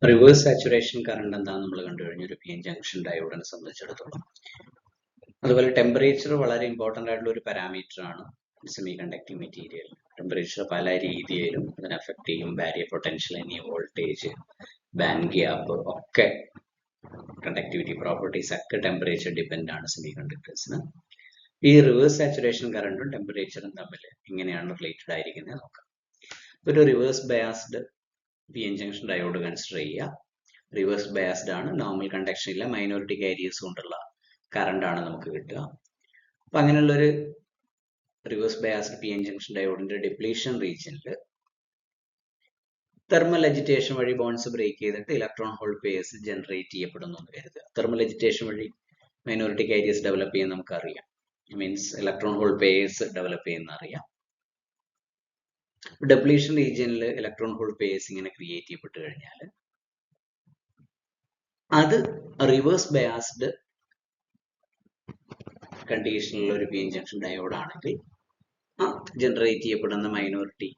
Reverse saturation current എന്താണെന്ന് നമ്മൾ കണ്ടു കഴിഞ്ഞു ഒരു പി എൻ ജംഗ്ഷൻ ഡയോഡിനെ സംബന്ധിച്ചിടത്തോളം. അതുപോലെ ടെമ്പറേച്ചർ വളരെ ഇമ്പോർട്ടൻ്റ് ആയിട്ടുള്ള ഒരു പാരാമീറ്റർ ആണ് സെമി കണ്ടക്ടിങ് മെറ്റീരിയൽ. ടെമ്പറേച്ചർ പല രീതിയിലും അതിനെ അഫക്ട് ചെയ്യും. Barrier potential, voltage, band gap ഒക്കെ, കണ്ടക്ടിവിറ്റി പ്രോപ്പർട്ടീസ് ഒക്കെ ടെമ്പറേച്ചർ ഡിപ്പെൻഡ് ആണ് സെമി കണ്ടക്ടേഴ്സിന്. ഈ റിവേഴ്സ് സാച്ചുറേഷൻ കറണ്ടും ടെമ്പറേച്ചറും തമ്മിൽ എങ്ങനെയാണ് റിലേറ്റഡ് ആയിരിക്കുന്നത് നോക്കാം. ഒരു reverse biased P N junction diode consider ചെയ്യുക. റിവേഴ്സ് ബയാസ്ഡ് ആണ്, നോർമൽ കണ്ടക്ഷൻ ഇല്ല, മൈനോറിറ്റി കാരിയേഴ്സ് കൊണ്ടുള്ള കറണ്ട് ആണ് നമുക്ക് കിട്ടുക. അപ്പൊ അങ്ങനെയുള്ളൊരു reverse biased P N junction ഡയോഡിന്റെ ഡിപ്ലീഷൻ റീജിയനിൽ തെർമൽ അജിറ്റേഷൻ വഴി ബോൺസ് ബ്രേക്ക് ചെയ്തിട്ട് ഇലക്ട്രോൺ ഹോൾ പെയർസ് ജനറേറ്റ് ചെയ്യപ്പെടുന്നു എന്ന് കരുതുക. തെർമൽ അജിറ്റേഷൻ വഴി മൈനോറിറ്റി കാരിയേഴ്സ് ഡെവലപ്പ് ചെയ്യുന്ന നമുക്കറിയാം. Means electron hole pairs develop ചെയ്യുന്ന അറിയാം. ഡെപ്ലീഷൻ റീജിയനിൽ ഇലക്ട്രോൺ ഹോൾ പെയർസ് ഇങ്ങനെ ക്രിയേറ്റ് ചെയ്യപ്പെട്ട് കഴിഞ്ഞാൽ അത് റിവേഴ്സ് ബയാസ്ഡ് കണ്ടീഷനിലുള്ള ഒരു പി എൻ ജംഗ്ഷൻ ഡയോഡ് ആണെങ്കിൽ ആ ജനറേറ്റ് ചെയ്യപ്പെടുന്ന minority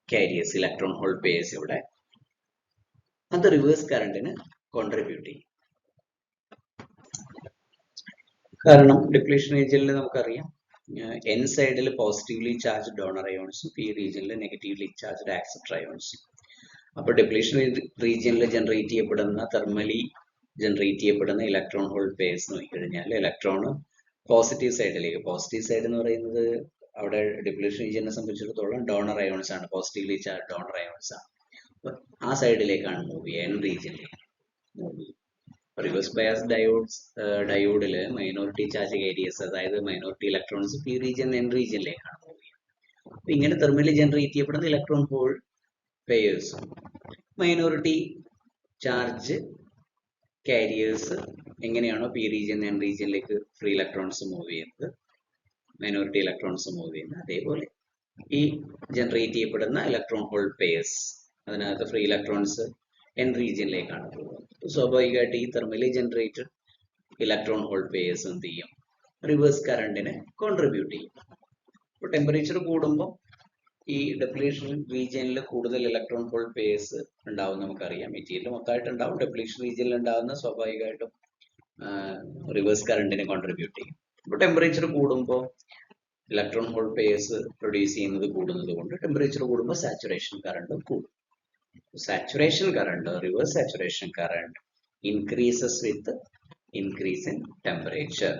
carriers, electron hole pairs ഇവിടെ അത് റിവേഴ്സ് കറണ്ടിന് കോൺട്രിബ്യൂട്ട് ചെയ്യും. കാരണം ഡിപ്ലീഷൻ റീജിയനിൽ നമുക്കറിയാം എൻ സൈഡിൽ പോസിറ്റീവ്ലി ചാർജ് ഡോണർ അയോൺസും പി റീജിയനിൽ നെഗറ്റീവ്ലി ചാർജ് ആക്സെപ്റ്റർ അയോൺസും. അപ്പോൾ ഡിപ്ലീഷൻ റീജിയനിൽ ജനറേറ്റ് ചെയ്യപ്പെടുന്ന തെർമലി ജനറേറ്റ് ചെയ്യപ്പെടുന്ന ഇലക്ട്രോൺ ഹോൾ പെയർസ് നോക്കിക്കഴിഞ്ഞാൽ ഇലക്ട്രോൺ പോസിറ്റീവ് സൈഡിലേക്ക്, പോസിറ്റീവ് സൈഡ് എന്ന് പറയുന്നത് അവിടെ ഡിപ്ലീഷൻ റീജിയനെ സംബന്ധിച്ചിടത്തോളം ഡോണർ അയോൺസ് ആണ്, പോസിറ്റീവ്ലി ചാർജ് ഡോണർ അയോൺസ് ആണ്. ആ സൈഡിലേക്കാണ് മൂവ് ചെയ്യുക, എൻ റീജിയനിലേക്ക് മൂവ് ചെയ്യും. റിവേഴ്സ് ബയാസ് ഡയോഡില് മൈനോറിറ്റി ചാർജ് കാരിയേഴ്സ്, അതായത് minority electrons P region N റീജിയനിലേക്കാണ് മൂവ് ചെയ്യുക. അപ്പൊ ഇങ്ങനെ തെർമലി ജനറേറ്റ് ചെയ്യപ്പെടുന്ന ഇലക്ട്രോൺ ഹോൾ പെയർസും മൈനോറിറ്റി ചാർജ് കാരിയേഴ്സ് എങ്ങനെയാണോ പി റീജിയൻ എൻ റീജിയനിലേക്ക് ഫ്രീ ഇലക്ട്രോൺസ് മൂവ് ചെയ്യുന്നത്, മൈനോറിറ്റി ഇലക്ട്രോൺസ് മൂവ് ചെയ്യുന്നത്, അതേപോലെ ഈ ജനറേറ്റ് ചെയ്യപ്പെടുന്ന ഇലക്ട്രോൺ ഹോൾ പെയർസ് അതിനകത്ത് ഫ്രീ ഇലക്ട്രോൺസ് എൻ റീജിയനിലേക്കാണ് പോകുന്നത്. സ്വാഭാവികമായിട്ട് ഈ thermally generated electron hole pairs എന്ത് ചെയ്യും, റിവേഴ്സ് കറണ്ടിനെ കോൺട്രിബ്യൂട്ട് ചെയ്യും. അപ്പോൾ ടെമ്പറേച്ചർ കൂടുമ്പോൾ ഈ ഡെപ്ലീഷൻ റീജിയനിൽ കൂടുതൽ ഇലക്ട്രോൺ ഹോൾ പെയർസ് ഉണ്ടാവും നമുക്കറിയാം. മെറ്റീരിയൽ മൊത്തമായിട്ട് ഉണ്ടാവും, ഡെപ്ലീഷൻ റീജിയനിൽ ഉണ്ടാകുന്ന സ്വാഭാവികമായിട്ടും റിവേഴ്സ് കറണ്ടിനെ കോൺട്രിബ്യൂട്ട് ചെയ്യും. അപ്പോൾ ടെമ്പറേച്ചർ കൂടുമ്പോൾ ഇലക്ട്രോൺ ഹോൾ പെയർസ് പ്രൊഡ്യൂസ് ചെയ്യുന്നത് കൂടുന്നത് കൊണ്ട് ടെമ്പറേച്ചർ കൂടുമ്പോൾ സാച്ചുറേഷൻ കറണ്ടും കൂടും. Saturation current, reverse saturation current increases with increase in temperature.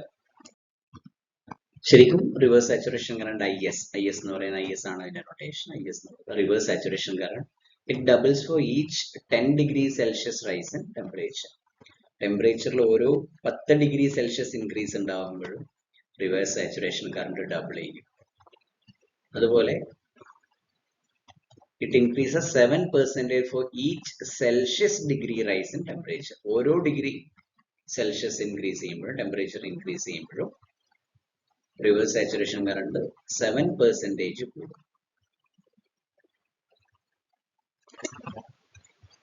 ശരിക്കും റിവേഴ്സ് സാച്ചുറേഷൻ കറണ്ട് IS എന്ന് പറയുന്ന IS ആണ് അതിന്റെ notation. IS reverse saturation current it doubles for each 10 degree Celsius rise in temperature. ടെമ്പറേച്ചറിൽ ഓരോ 10 ഡിഗ്രി സെൽഷ്യസ് ഇൻക്രീസ് ഉണ്ടാകുമ്പോഴും reverse saturation current double ചെയ്യും. അതുപോലെ it increases 7% for each Celsius degree rise in temperature. ഓരോ degree Celsius increase ചെയ്യുമ്പോഴും temperature increase ചെയ്യുമ്പോഴും reverse saturation current 7% കൂടും.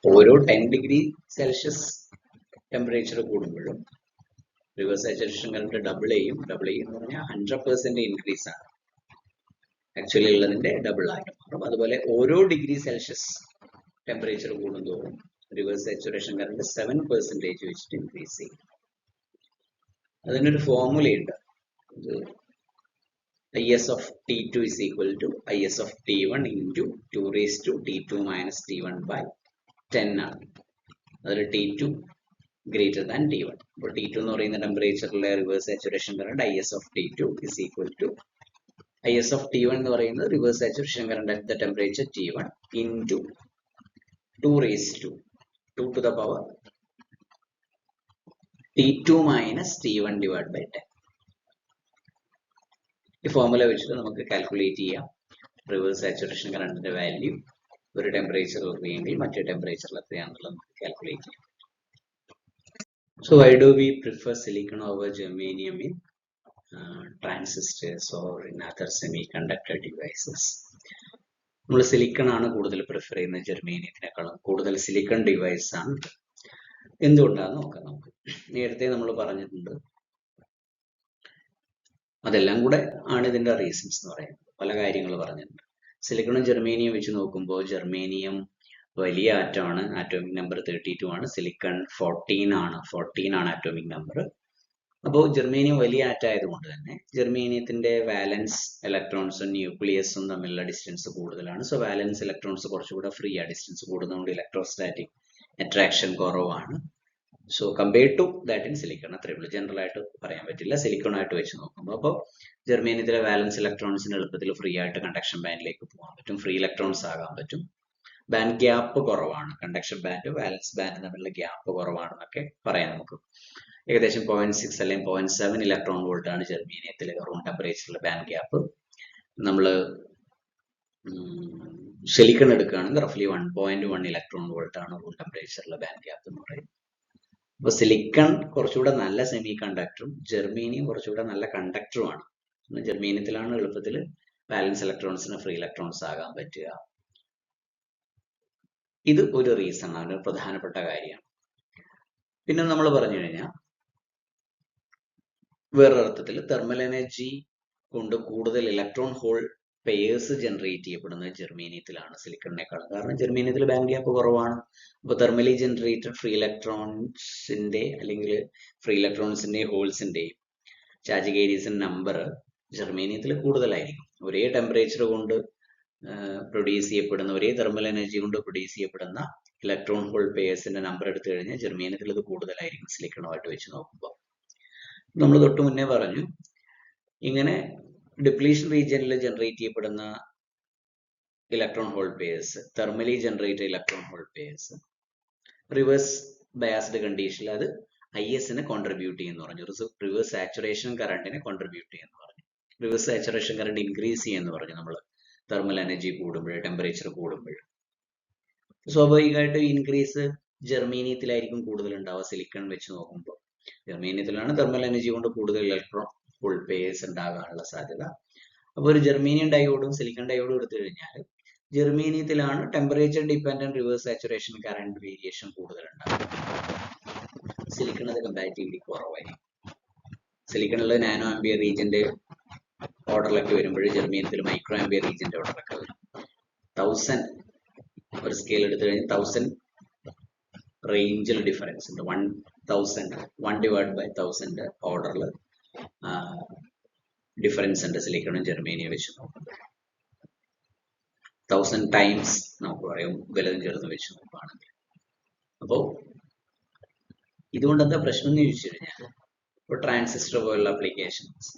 ഓരോ 10 ഡിഗ്രി സെൽഷ്യസ് ടെമ്പറേച്ചർ കൂടുമ്പോഴും റിവേഴ്സ് സാച്ചുറേഷൻ കറണ്ട് ഡബിൾ ചെയ്യും. ഡബിൾ എന്ന് പറഞ്ഞാൽ 100% ഇൻക്രീസ് ആണ്, ആക്ച്വലി ഉള്ളതിന്റെ ഡബിൾ ആയിട്ട് മാറും. അതുപോലെ ഓരോ ഡിഗ്രി സെൽഷ്യസ് ടെമ്പറേച്ചർ കൂടുന്തോറും റിവേഴ്സ് സാച്ചുറേഷൻ കറണ്ട് 7% വെച്ചിട്ട് ഇൻക്രീസ് ചെയ്യും. അതിനൊരു ഫോർമുലയുണ്ട്. IS of T2 is equal to IS of T1 into 2 raised to T2 minus T1 by 10 ആണ്. അതിൽ T2 greater than T1. അപ്പോൾ T2 എന്ന് പറയുന്ന ടെമ്പറേച്ചറിലെ reverse saturation current IS of T2 is equal to IS of T1 എന്ന് പറയുന്നത് reverse saturation current at the temperature T1 into 2 raised to 2 to the power T2 minus T1 divided by 10. ഈ formula വെച്ചിട്ട് നമുക്ക് calculate ചെയ്യാം reverse saturation കറണ്ടിന്റെ value ഒരു ടെമ്പറേച്ചറിൽ എത്തിയെങ്കിൽ മറ്റേ ടെമ്പറേച്ചറിൽ എത്രയാണെന്നുള്ളത് നമുക്ക് കാൽക്കുലേറ്റ് ചെയ്യാം. So why do we prefer silicon over germanium in transistors or in other semiconductor devices? നമ്മൾ സിലിക്കൺ ആണ് കൂടുതൽ പ്രിഫർ ചെയ്യുന്നത്, ജെർമേനിയത്തിനേക്കാളും കൂടുതൽ സിലിക്കൺ ഡിവൈസ് ആണ്. എന്തുകൊണ്ടാണെന്ന് നോക്കാം. നമുക്ക് നേരത്തെ നമ്മൾ പറഞ്ഞിട്ടുണ്ട്, അതെല്ലാം കൂടെ ആണ് ഇതിന്റെ റീസൺസ് എന്ന് പറയുന്നത്. പല കാര്യങ്ങൾ പറഞ്ഞിട്ടുണ്ട്. സിലിക്കണും ജെർമേനിയം വെച്ച് നോക്കുമ്പോൾ ജെർമേനിയം വലിയ ആറ്റമാണ്, ആറ്റോമിക് നമ്പർ 32 ആണ്. സിലിക്കൺ 14 ആണ് ആറ്റോമിക് നമ്പർ. അപ്പോൾ ജെർമേനിയം വലിയ ആറ്റം ആയതുകൊണ്ട് തന്നെ ജെർമേനിയത്തിന്റെ വാലൻസ് ഇലക്ട്രോൺസും ന്യൂക്ലിയസും തമ്മിലുള്ള ഡിസ്റ്റൻസ് കൂടുതലാണ്. സോ വാലൻസ് ഇലക്ട്രോൺസ് കുറച്ചുകൂടെ ഫ്രീ ആ, ഡിസ്റ്റൻസ് കൂടുന്നതുകൊണ്ട് ഇലക്ട്രോസ്റ്റാറ്റിക് അട്രാക്ഷൻ കുറവാണ്. So compared to that in silicon. അത്രയേ ഉള്ളൂ, ജനറൽ ആയിട്ട് പറയാൻ പറ്റില്ല സിലിക്കൺ ആയിട്ട് വെച്ച് നോക്കുമ്പോൾ. അപ്പോൾ ജെർമേനിയത്തിലെ വാലൻസ് ഇലക്ട്രോൺസിന് എളുപ്പത്തിൽ ഫ്രീ ആയിട്ട് കണ്ടക്ഷൻ ബാൻഡിലേക്ക് പോകാൻ പറ്റും, ഫ്രീ ഇലക്ട്രോൺസ് ആകാൻ പറ്റും. ബാൻഡ് ഗ്യാപ്പ് കുറവാണ്, കണ്ടക്ഷൻ ബാൻഡ് വാലൻസ് ബാൻഡ് തമ്മിലുള്ള ഗ്യാപ്പ് കുറവാണെന്നൊക്കെ പറയാം നമുക്ക്. ഏകദേശം 0.6 അല്ലെങ്കിൽ 0.7 ഇലക്ട്രോൺ വോൾട്ട് ആണ് ജെർമേനിയത്തിലെ റൂം ടെമ്പറേച്ചറിലെ ബാൻഡ് ഗ്യാപ്പ്. നമ്മൾ സിലിക്കൺ എടുക്കുകയാണെങ്കിൽ റഫ്ലി 1.1 ഇലക്ട്രോൺ വോൾട്ട് ആണ് റൂം ടെമ്പറേച്ചറിലെ ബാൻഡ് ഗ്യാപ്പ് എന്ന് പറയുന്നത്. അപ്പോൾ സിലിക്കൺ കുറച്ചുകൂടെ നല്ല സെമി കണ്ടക്ടറും ജെർമേനിയം കുറച്ചുകൂടെ നല്ല കണ്ടക്ടറുമാണ്. ജെർമേനിയത്തിലാണ് എളുപ്പത്തിൽ വാലൻസ് ഇലക്ട്രോൺസിന് ഫ്രീ ഇലക്ട്രോൺസ് ആകാൻ പറ്റുക. ഇത് ഒരു റീസൺ ആണ്, ഒരു പ്രധാനപ്പെട്ട കാര്യമാണ്. പിന്നെ നമ്മൾ പറഞ്ഞു കഴിഞ്ഞാൽ വേറൊരർത്ഥത്തിൽ തെർമൽ എനർജി കൊണ്ട് കൂടുതൽ ഇലക്ട്രോൺ ഹോൾ പെയേഴ്സ് ജനറേറ്റ് ചെയ്യപ്പെടുന്നത് ജെർമേനിയത്തിലാണ് സിലിക്കണിനേക്കാളും. കാരണം ജെർമേനിയത്തിൽ ബാൻഡ് ഗ്യാപ്പ് കുറവാണ്. അപ്പോൾ തെർമലി ജനറേറ്റഡ് ഫ്രീ ഇലക്ട്രോൺസിന്റെ അല്ലെങ്കിൽ ഫ്രീ ഇലക്ട്രോൺസിന്റെ ഹോൾസിന്റെയും ചാർജ് കേരിയസിന്റെ നമ്പർ ജെർമേനിയത്തിൽ കൂടുതലായിരിക്കും. ഒരേ ടെമ്പറേച്ചർ കൊണ്ട് പ്രൊഡ്യൂസ് ചെയ്യപ്പെടുന്ന, ഒരേ തെർമൽ എനർജി കൊണ്ട് പ്രൊഡ്യൂസ് ചെയ്യപ്പെടുന്ന ഇലക്ട്രോൺ ഹോൾ പെയേഴ്സിന്റെ നമ്പർ എടുത്തു കഴിഞ്ഞാൽ ജെർമേനിയത്തിൽ ഇത് കൂടുതലായിരിക്കും സിലിക്കണുമായിട്ട് വെച്ച് നോക്കുമ്പോൾ. നമ്മൾ തൊട്ട് മുന്നേ പറഞ്ഞു, ഇങ്ങനെ ഡിപ്ലീഷൻ റീജിയനിൽ ജനറേറ്റ് ചെയ്യപ്പെടുന്ന electron whole pairs, thermally generated electron whole pairs reverse biased കണ്ടീഷനിൽ അത് ISനെ കോൺട്രിബ്യൂട്ട് ചെയ്യുന്നു പറഞ്ഞു. റിവേഴ്സ് സാച്ചുറേഷൻ കറണ്ടിനെ കോൺട്രിബ്യൂട്ട് ചെയ്യുന്നു പറഞ്ഞു. റിവേഴ്സ് സാച്ചുറേഷൻ കറണ്ട് ഇൻക്രീസ് ചെയ്യുന്നു പറഞ്ഞു നമ്മൾ തെർമൽ എനർജി കൂടുമ്പോൾ, ടെമ്പറേച്ചർ കൂടുമ്പോൾ. സ്വാഭാവികമായിട്ട് ഇൻക്രീസ് ജെർമേനിയത്തിലായിരിക്കും കൂടുതൽ ഉണ്ടാവുക സിലിക്കൺ വെച്ച് നോക്കുമ്പോൾ. ജെർമേനിയത്തിലാണ് തെർമൽ എനർജി കൊണ്ട് കൂടുതൽ ഇലക്ട്രോൺ ഹോൾ പെയേഴ്സ് ഉണ്ടാകാനുള്ള സാധ്യത. അപ്പോൾ ഒരു ജെർമേനിയം ഡയോഡും സിലിക്കൺ ഡയോഡും എടുത്തു കഴിഞ്ഞാൽ ജെർമേനിയത്തിലാണ് temperature dependent reverse saturation current variation കൂടുതൽ ഉണ്ടാകും. സിലിക്കൺ അത് കമ്പാരിറ്റീവ്ലി കുറവായിരിക്കും. സിലിക്കണിൽ നാനോ ആംബിയർ റീജിയന്റെ ഓർഡറിലൊക്കെ വരുമ്പോൾ ജെർമേനിയത്തിൽ മൈക്രോ ആംബിയർ റീജിയന്റെ ഓർഡറൊക്കെ വരും. 1000 ഒരു സ്കെയിൽ എടുത്തു കഴിഞ്ഞാൽ 1000 റേഞ്ചിൽ ഡിഫറൻസ് ഉണ്ട്. 1000 1/1000 ഓർഡറിൽ ഡിഫറൻസ് ഉണ്ട് സിലിക്കണും ജെർമേനിയം വെച്ച് നോക്കുമ്പോൾ. 1000 ടൈംസ് നമുക്ക് പറയാം വലുതും ചെറുതും വെച്ച് നോക്കുകയാണെങ്കിൽ. അപ്പോൾ ഇതുകൊണ്ട് എന്താ പ്രശ്നം എന്ന് ചോദിച്ചു കഴിഞ്ഞാൽ, ഇപ്പോൾ ട്രാൻസിസ്റ്റർ പോലുള്ള അപ്ലിക്കേഷൻസ്,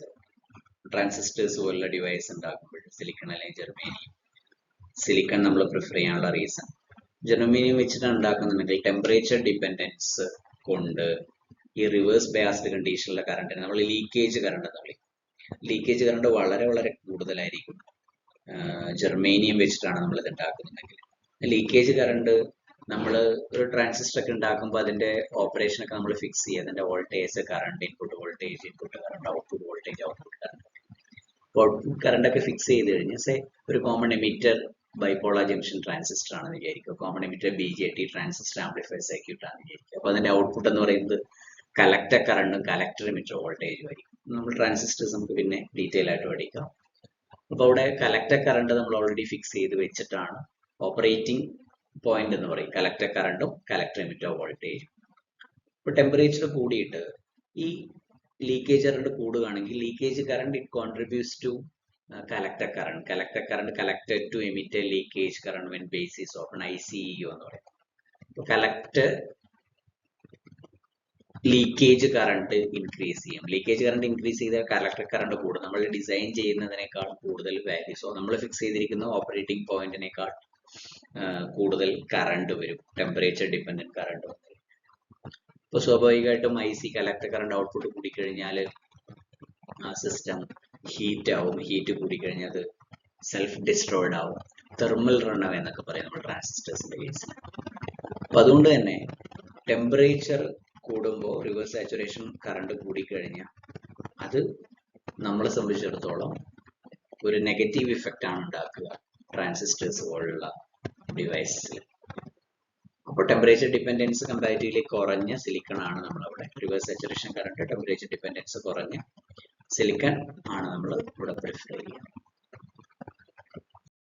ട്രാൻസിസ്റ്റേഴ്സ് പോലുള്ള ഡിവൈസ് ഉണ്ടാക്കുമ്പോൾ സിലിക്കൺ അല്ലെങ്കിൽ ജെർമേനിയം, സിലിക്കൺ നമ്മൾ പ്രിഫർ ചെയ്യാനുള്ള റീസൺ, ജെർമേനിയം വെച്ചിട്ട് ഉണ്ടാക്കുന്നുണ്ടെങ്കിൽ ടെമ്പറേച്ചർ ഡിപ്പെൻഡൻസ് കൊണ്ട് ഈ റിവേഴ്സ് ബയാസ്ഡ് കണ്ടീഷനിലെ കറണ്ടിന് നമ്മൾ ലീക്കേജ് കറണ്ട് എന്ന് വിളിക്കും. ലീക്കേജ് കറണ്ട് വളരെ വളരെ കൂടുതലായിരിക്കും ജെർമേനിയം വെച്ചിട്ടാണ് നമ്മൾ ഇത് ഉണ്ടാക്കുന്നുണ്ടെങ്കിൽ. ലീക്കേജ് കറണ്ട് നമ്മൾ ഒരു ട്രാൻസിസ്റ്റർ ഒക്കെ ഉണ്ടാക്കുമ്പോൾ അതിന്റെ ഓപ്പറേഷൻ ഒക്കെ നമ്മൾ ഫിക്സ് ചെയ്യുക, അതിന്റെ voltage current, input voltage, input current, output voltage, output current. Output current ഒക്കെ ഫിക്സ് ചെയ്ത് കഴിഞ്ഞാൽ സേ ഒരു common emitter bipolar junction transistor ആണെന്ന് വിചാരിക്കുക, common emitter BJT transistor amplifier circuit ആണെന്ന് വിചാരിക്കുക. അപ്പോൾ അതിന്റെ ഔട്ട്പുട്ട് എന്ന് പറയുന്നത് കലക്ടർ കറണ്ടും കലക്ടർ എമിറ്റർ വോൾട്ടേജും ആയിരിക്കും. നമ്മൾ ട്രാൻസിസ്റ്റേഴ്സ് നമുക്ക് പിന്നെ ഡീറ്റെയിൽ ആയിട്ട് പഠിക്കാം. അപ്പോൾ അവിടെ കലക്ടർ കറണ്ട് നമ്മൾ ഓൾറെഡി ഫിക്സ് ചെയ്ത് വെച്ചിട്ടാണ് ഓപ്പറേറ്റിംഗ് പോയിന്റ് എന്ന് പറയും, കലക്ടർ കറണ്ടും കലക്ടർ എമിറ്റർ വോൾട്ടേജും. ഇപ്പോൾ ടെമ്പറേച്ചർ കൂടിയിട്ട് ഈ ലീക്കേജ് കറണ്ട് കൂടുകയാണെങ്കിൽ leakage current it contributes to collector current collected to emit a leakage current when base is open, ICEO എന്ന് പറയും. collector ലീക്കേജ് കറണ്ട് ഇൻക്രീസ് ചെയ്യും. ലീക്കേജ് കറണ്ട് ഇൻക്രീസ് ചെയ്താൽ കളക്ടർ കറണ്ട് കൂടും. നമ്മൾ ഡിസൈൻ ചെയ്യുന്നതിനേക്കാൾ കൂടുതൽ വാല്യൂ, സോ നമ്മൾ ഫിക്സ് ചെയ്തിരിക്കുന്ന ഓപ്പറേറ്റിംഗ് പോയിന്റിനേക്കാൾ കൂടുതൽ കറണ്ട് വരും, ടെമ്പറേച്ചർ ഡിപ്പെൻഡന്റ് കറണ്ട് വരും. ഇപ്പോൾ സ്വാഭാവികമായിട്ടും IC കളക്ടർ കറണ്ട് ഔട്ട്പുട്ട് കൂടിക്കഴിഞ്ഞാൽ ആ സിസ്റ്റം ഹീറ്റ് ആവും. ഹീറ്റ് കൂടിക്കഴിഞ്ഞാൽ അത് സെൽഫ് ഡിസ്ട്രോയിഡ് ആവും, തെർമൽ റണ്ണവേ എന്നൊക്കെ പറയും നമ്മൾ ട്രാൻസിസ്റ്റേഴ്സിന്റെ കേസിൽ. അപ്പൊ അതുകൊണ്ട് തന്നെ ടെമ്പറേച്ചർ കൂടുമ്പോൾ റിവേഴ്സ് സാച്ചുറേഷൻ കറണ്ട് കൂടിക്കഴിഞ്ഞാൽ അത് നമ്മളെ സംബന്ധിച്ചിടത്തോളം ഒരു നെഗറ്റീവ് ഇഫക്റ്റ് ആണ് ഉണ്ടാക്കുക ട്രാൻസിസ്റ്റേഴ്സ് പോലുള്ള ഡിവൈസിൽ. അപ്പോൾ ടെമ്പറേച്ചർ ഡിപ്പെൻഡൻസ് കമ്പാരിറ്റീവ്ലി കുറഞ്ഞ സിലിക്കൺ ആണ് നമ്മളവിടെ, reverse saturation current temperature dependence കുറഞ്ഞ സിലിക്കൺ ആണ് നമ്മൾ ഇവിടെ പ്രിഫർ ചെയ്യുക.